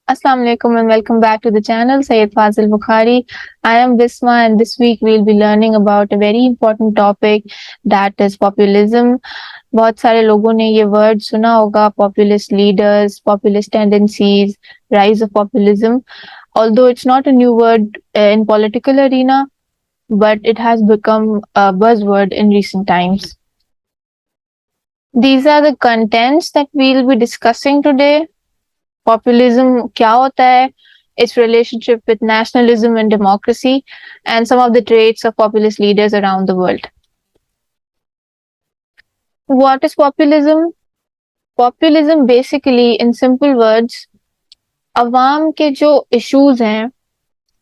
Assalamu alaikum and welcome back to the channel Sayyid Fazil Bukhari. I am Bisma and this week we'll be learning about a very important topic that is populism. बहुत सारे लोगों ने ये word सुना होगा populist leaders, populist tendencies, rise of populism. Although it's not a new word in political arena, but it has become a buzzword in recent times. These are the contents that we'll be discussing today. Populism क्या होता है, its relationship with nationalism and democracy, and some of the traits of populist leaders around the world. What is populism? Populism basically, in simple words, अवाम के जो issues हैं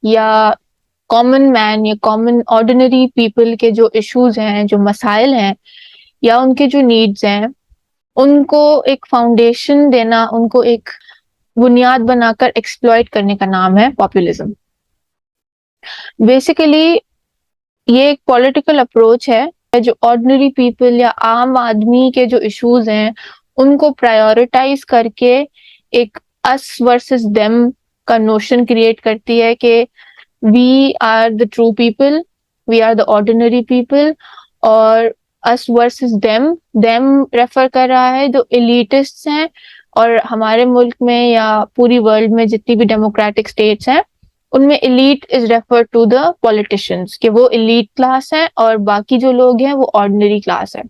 या common man या common ordinary people के जो issues हैं, जो मसाइल हैं या उनके जो needs हैं, उनको एक foundation देना, उनको एक बुनियाद बनाकर एक्सप्लॉइट करने का नाम है पॉपुलिज्म. बेसिकली ये एक पॉलिटिकल अप्रोच है जो ऑर्डिनरी पीपल या आम आदमी के जो इश्यूज हैं उनको प्रायोरिटाइज करके एक अस वर्सेस देम का नोशन क्रिएट करती है कि we are the true people, we are the ordinary people, और us versus them, them refer कर रहा है जो एलिटिस्ट्स हैं. और हमारे मुल्क में या पूरी वर्ल्ड में जितनी भी डेमोक्रेटिक स्टेट्स हैं उनमें elite is referred to the politicians, कि वो एलीट क्लास है और बाकी जो लोग हैं वो ऑर्डिनरी क्लास है.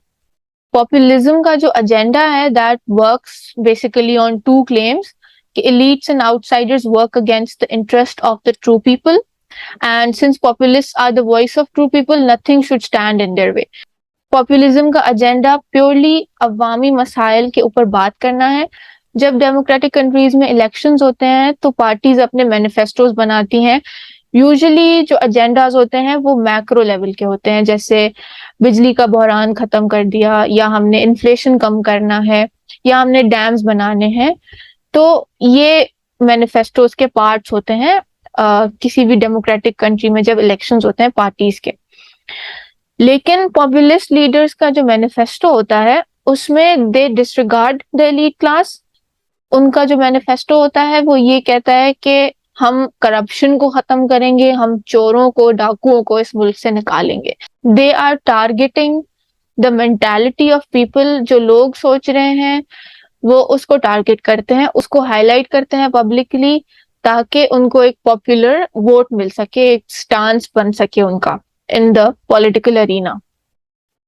पॉपुलिज्म का जो एजेंडा है that works basically on two claims कि elites and outsiders work against the interest of the true people, and since populists are the voice of true people, nothing should stand in their way. Populism का agenda purely अवामी मसाइल के ऊपर बात करना है. जब डेमोक्रेटिक कंट्रीज में इलेक्शंस होते हैं तो पार्टीज अपने मैनिफेस्टोज बनाती हैं. यूजुअली जो एजेंडाज होते हैं वो मैक्रो लेवल के होते हैं, जैसे बिजली का बहरान खत्म कर दिया, या हमने इन्फ्लेशन कम करना है, या हमने डैम्स बनाने हैं. तो ये मैनिफेस्टोज के पार्ट्स होते हैं किसी भी डेमोक्रेटिक कंट्री में जब इलेक्शंस होते हैं पार्टीज के. लेकिन पॉपुलिस्ट लीडर्स का जो मैनिफेस्टो होता है उसमें दे डिसरिगार्ड द एलीट क्लास. उनका जो मैनिफेस्टो होता है वो ये कहता है कि हम करप्शन को खत्म करेंगे, हम चोरों को, डाकुओं को इस मुल्क से निकालेंगे. They are targeting the mentality of people. जो लोग सोच रहे हैं वो उसको टारगेट करते हैं, उसको हाईलाइट करते हैं पब्लिकली, ताकि उनको एक पॉपुलर वोट मिल सके, एक स्टांस बन सके उनका in the political arena.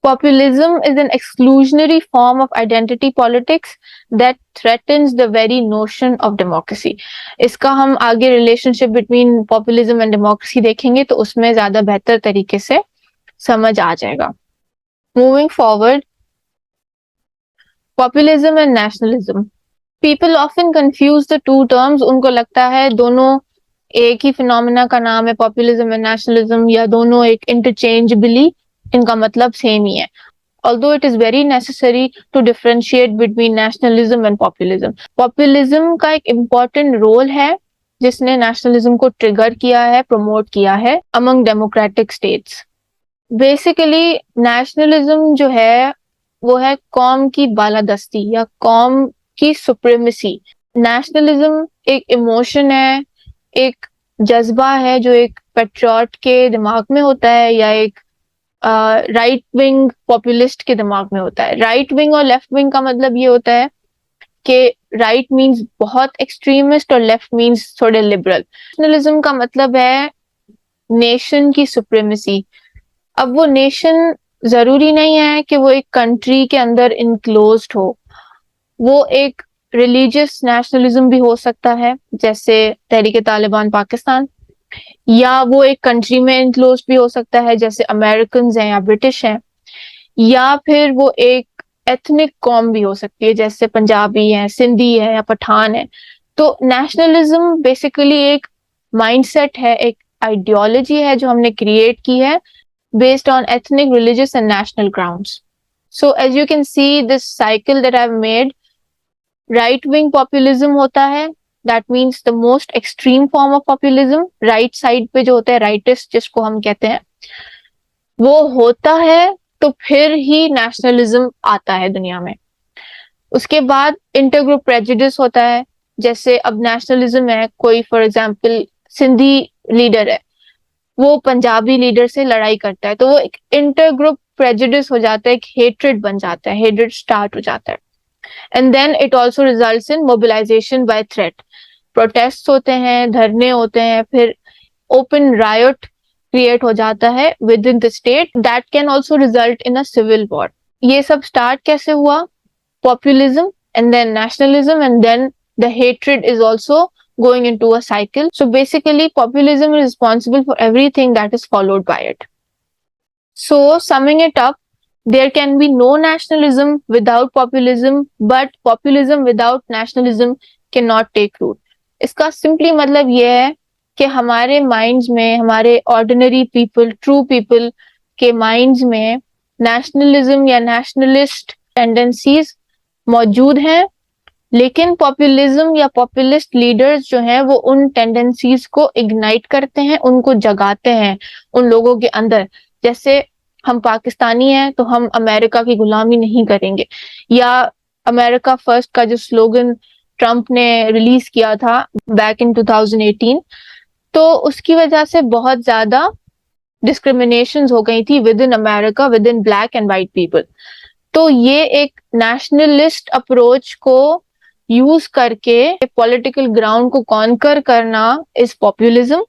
Populism is an exclusionary form of identity politics that threatens the very notion of democracy. इसका हम आगे relationship between populism and democracy देखेंगे तो उसमें ज्यादा बेहतर तरीके से समझ आ जाएगा. Moving forward, populism and nationalism. People often confuse the two terms. उनको लगता है दोनों एक ही फिनोमिना का नाम है पॉपुलिज्म एंड नेशनलिज्म, या दोनों एक इंटरचेंजेबली इनका मतलब सेम ही है. Although it is very necessary to differentiate between nationalism and populism. Populism का एक इम्पोर्टेंट रोल है जिसने नेशनलिज्म को ट्रिगर किया है, प्रमोट किया है among democratic states. Basically nationalism जो है वो है कौम की बालादस्ती या कौम की सुप्रीमेसी. नेशनलिज्म एक इमोशन है, एक जज्बा है जो एक पेट्रियट के दिमाग में होता है या एक राइट विंग पॉपुलिस्ट के दिमाग में होता है. राइट विंग और लेफ्ट विंग का मतलब ये होता है कि राइट मींस बहुत एक्सट्रीमिस्ट और लेफ्ट मींस थोड़े लिबरल. नेशनलिज्म का मतलब है नेशन की सुप्रीमेसी. अब वो नेशन जरूरी नहीं है कि वो एक कंट्री के अंदर इनक्लोज्ड हो, वो एक रिलीजियस नेशनलिज्म भी हो सकता है जैसे तहरीक-ए-तालिबान पाकिस्तान, या वो एक कंट्री में इनक्लोज भी हो सकता है जैसे अमेरिकन हैं या ब्रिटिश हैं, या फिर वो एक एथनिक कौम भी हो सकती है जैसे पंजाबी है, सिंधी है या पठान है. तो नेशनलिज्म बेसिकली एक माइंडसेट है, एक आइडियोलॉजी है जो हमने क्रिएट की है based on ethnic, religious and national grounds. So as you can see this cycle that I have made, right wing populism होता है, that means the most extreme form of populism. Right side पे जो होता है, rightist जिसको हम कहते हैं, वो होता है तो फिर ही नेशनलिज्म आता है दुनिया में. उसके बाद इंटरग्रुप प्रेजुडिस होता है, जैसे अब नेशनलिज्म है, कोई फॉर एग्जाम्पल सिंधी लीडर है, वो पंजाबी लीडर से लड़ाई करता है, तो वो एक इंटर ग्रुप प्रेजुडिस हो जाता है, एक हेट्रेड बन जाता है, हेट्रेड स्टार्ट हो जाता है। And then it also results in mobilization by threat. Protest होते हैं, धरने होते हैं, फिर ओपन रायोट क्रिएट हो जाता है within the state, that can also result in a civil war. ये सब स्टार्ट कैसे हुआ? Populism and then nationalism and then the hatred is also going into a cycle. So basically, populism is responsible for everything that is followed by it. So, summing it up, there can be no nationalism without populism, but populism without nationalism cannot take root. इसका simply मतलब ये है कि हमारे minds में, हमारे ordinary people, true people के minds में nationalism या nationalist tendencies मौजूद हैं, लेकिन पॉपुलिज्म या पॉपुलिस्ट लीडर्स जो हैं वो उन टेंडेंसीज को इग्नाइट करते हैं, उनको जगाते हैं उन लोगों के अंदर। जैसे हम पाकिस्तानी हैं तो हम अमेरिका की गुलामी नहीं करेंगे, या अमेरिका फर्स्ट का जो स्लोगन ट्रंप ने रिलीज किया था बैक इन 2018, तो उसकी वजह से बहुत ज्यादा डिस्क्रिमिनेशंस हो गई थी with in America, with in black and white people. तो ये एक नेशनलिस्ट अप्रोच को यूज करके पॉलिटिकल ग्राउंड को कॉन्कर करना is populism.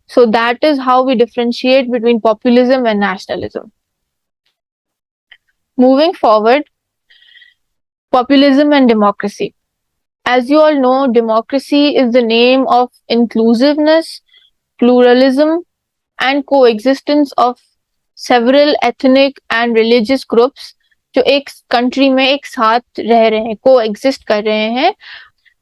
So that is how we differentiate between populism and nationalism. Moving forward, populism and democracy. As you all know, democracy is the name of inclusiveness, pluralism, and coexistence of several ethnic and religious groups जो एक country में एक साथ रह रहे हैं, coexist कर रहे हैं,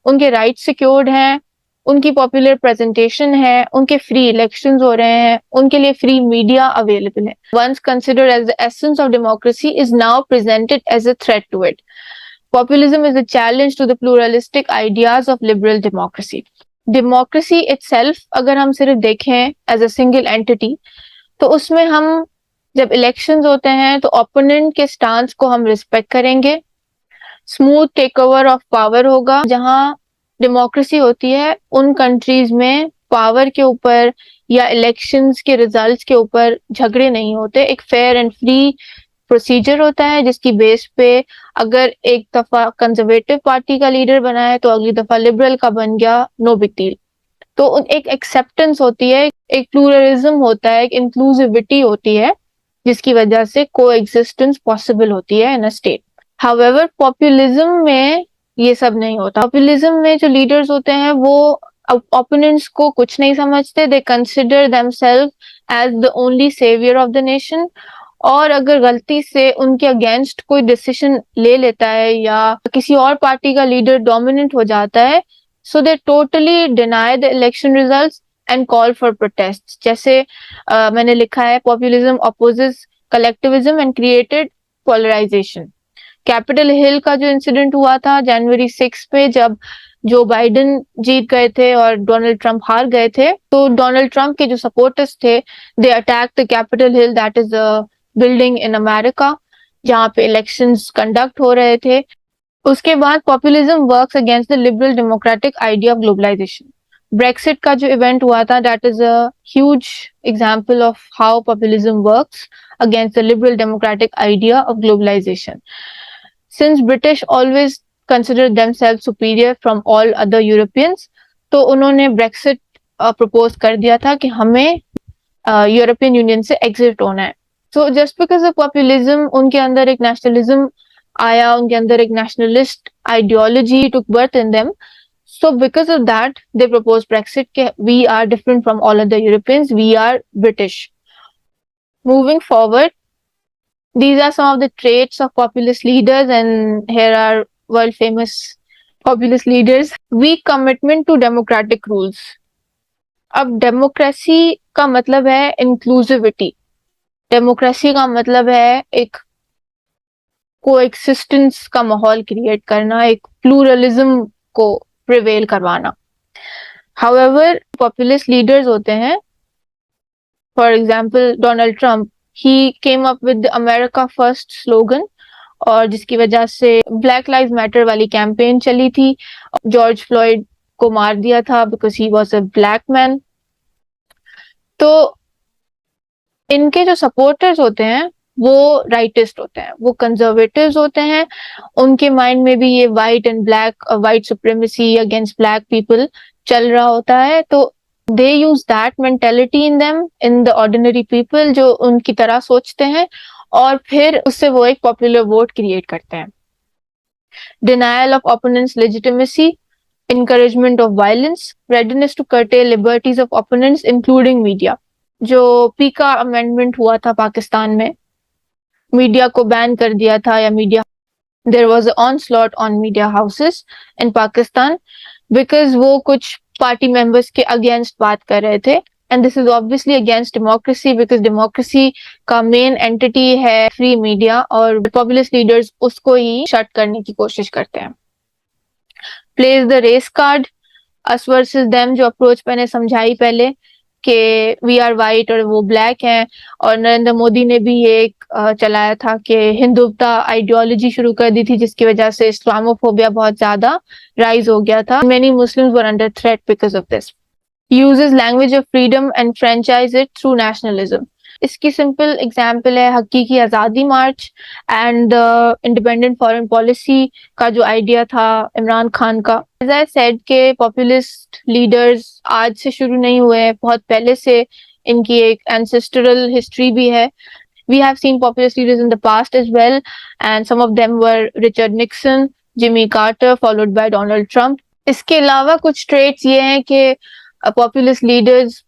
उनके राइट सिक्योर्ड हैं, उनकी पॉपुलर प्रेजेंटेशन है, उनके फ्री इलेक्शंस हो रहे हैं, उनके लिए फ्री मीडिया अवेलेबल है. Once considered as the essence of democracy is now presented as a threat to it. Populism is a challenge to the pluralistic ideas of liberal democracy. Democracy itself, अगर हम सिर्फ देखें as a single entity, तो उसमें हम जब elections होते हैं तो ओपोनेंट के स्टांस को हम रिस्पेक्ट करेंगे. Smooth takeover of power होगा. जहां डेमोक्रेसी होती है उन कंट्रीज में पावर के ऊपर या इलेक्शंस के रिजल्ट्स के ऊपर झगड़े नहीं होते. एक फेयर एंड फ्री प्रोसीजर होता है जिसकी बेस पे अगर एक दफा कंजर्वेटिव पार्टी का लीडर बना है तो अगली दफा लिबरल का बन गया, नो बिग डील. तो एक एक्सेप्टेंस होती है, एक प्लूरलिज्म होता है, एक इंक्लूसिविटी होती है जिसकी वजह से कोएग्जिस्टेंस पॉसिबल होती है इन अ स्टेट. हाउएवर पॉपुलिज्म में ये सब नहीं होता. पॉपुलिज्म में जो लीडर्स होते हैं वो ओपोनेंट्स को कुछ नहीं समझते. They consider themselves as the only saviour of the nation. और अगर गलती से उनके अगेंस्ट कोई डिसीजन ले लेता है या किसी और पार्टी का लीडर डोमिनेंट हो जाता है, so they totally deny the election results and call for protest. जैसे मैंने लिखा है, populism opposes collectivism and created polarisation. Capitol Hill का जो इंसिडेंट हुआ था जनवरी 6 पे, जब जो बाइडेन जीत गए थे और डोनाल्ड ट्रंप हार गए थे, तो डोनाल्ड ट्रंप के जो सपोर्टर्स थे they attack the Capitol Hill, that is a building in America जहाँ पे इलेक्शंस कंडक्ट हो रहे थे. उसके बाद populism works against the liberal democratic idea of globalisation. Brexit का जो इवेंट हुआ था, that is a huge example of how populism works against the liberal democratic idea of globalization. Since British always considered themselves superior from all other Europeans, तो उन्होंने Brexit propose कर दिया था कि हमें यूरोपियन यूनियन से एग्जिट होना है. So just because of populism उनके अंदर एक नेशनलिज्म आया, उनके अंदर एक nationalist ideology took birth in them. So because of that, they proposed Brexit. We are different from all other Europeans. We are British. Moving forward, these are some of the traits of populist leaders, and here are world famous populist leaders. Weak commitment to democratic rules. अब democracy का मतलब है inclusivity. Democracy का मतलब है एक coexistence का माहौल क्रिएट करना, एक प्लूरलिज्म को प्रिवेल करवाना. हाउएवर पॉपुलिस्ट लीडर्स होते हैं, for example Donald Trump, he came up with the America First slogan और जिसकी वजह से ब्लैक लाइव्स मैटर वाली कैंपेन चली थी। जॉर्ज फ्लॉयड को मार दिया था because he was a black man. तो इनके जो सपोर्टर्स होते हैं वो राइटिस्ट होते हैं, वो कंजर्वेटिव्स होते हैं। उनके माइंड में भी ये white and black, white supremacy against black people चल रहा होता है। तो they use that mentality in them, in the ordinary people जो उनकी तरह सोचते हैं, और फिर उससे वो एक पॉपुलर वोट क्रिएट करते हैं। Denial of opponents legitimacy, encouragement of violence, readiness to curtail liberties of opponents including media। जो पीका अमेंडमेंट हुआ था पाकिस्तान में, मीडिया को बैन कर दिया था, या media, there was a onslaught on media houses in Pakistan because वो कुछ पार्टी मेंबर्स के अगेंस्ट बात कर रहे थे। And this is obviously against democracy because democracy का मेन एंटिटी है फ्री मीडिया, और पॉपुलिस्ट लीडर्स उसको ही शट करने की कोशिश करते हैं। Place the race card, us versus them जो अप्रोच मैंने समझाई पहले कि वी आर वाइट और वो ब्लैक हैं। और नरेंद्र मोदी ने भी ये एक चलाया था कि हिंदुत्व आइडियोलॉजी शुरू कर दी थी जिसकी वजह से इस्लामोफोबिया बहुत ज्यादा राइज हो गया था। Many Muslims were under threat because of this. Uses language of freedom and franchise it through nationalism. इसकी सिंपल एग्जाम्पल है हकीकी आज़ादी मार्च एंड इंडिपेंडेंट फॉरेन पॉलिसी का जो आइडिया था इमरान खान का। एज आई सेड के पॉपुलिस्ट लीडर्स आज से शुरू नहीं हुए हैं, बहुत पहले से इनकी एक एंसेस्टरल हिस्ट्री भी है। We have seen populist leaders in the past as well, and some of them were Richard Nixon, Jimmy Carter, followed by Donald Trump. इसके अलावा कुछ ट्रेट्स ये हैं कि पॉपुलिस्ट लीडर्स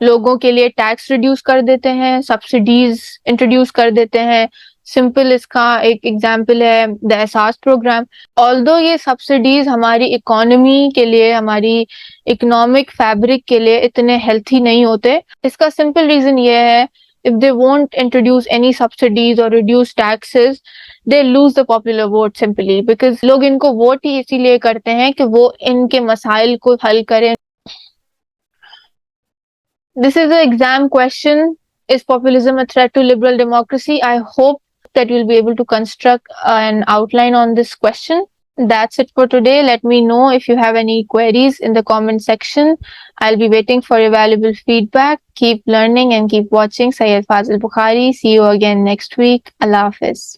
लोगों के लिए टैक्स रिड्यूस कर देते हैं, सब्सिडीज इंट्रोड्यूस कर देते हैं। सिंपल इसका एक एग्जाम्पल है द एहसास प्रोग्राम। ऑल्दो ये सब्सिडीज हमारी इकोनॉमी के लिए, हमारी इकोनॉमिक फैब्रिक के लिए इतने हेल्थी नहीं होते। इसका सिंपल रीजन ये है, if they won't introduce any subsidies or reduce taxes, they lose the popular vote simply because लोग इनको वोट ही इसीलिए करते हैं कि वो इनके मसाइल को हल करें। This is an exam question. Is populism a threat to liberal democracy? I hope that you'll be able to construct an outline on this question. That's it for today. Let me know if you have any queries in the comment section. I'll be waiting for your valuable feedback. Keep learning and keep watching Sayyid Fazil Bukhari. See you again next week. Allah Hafiz.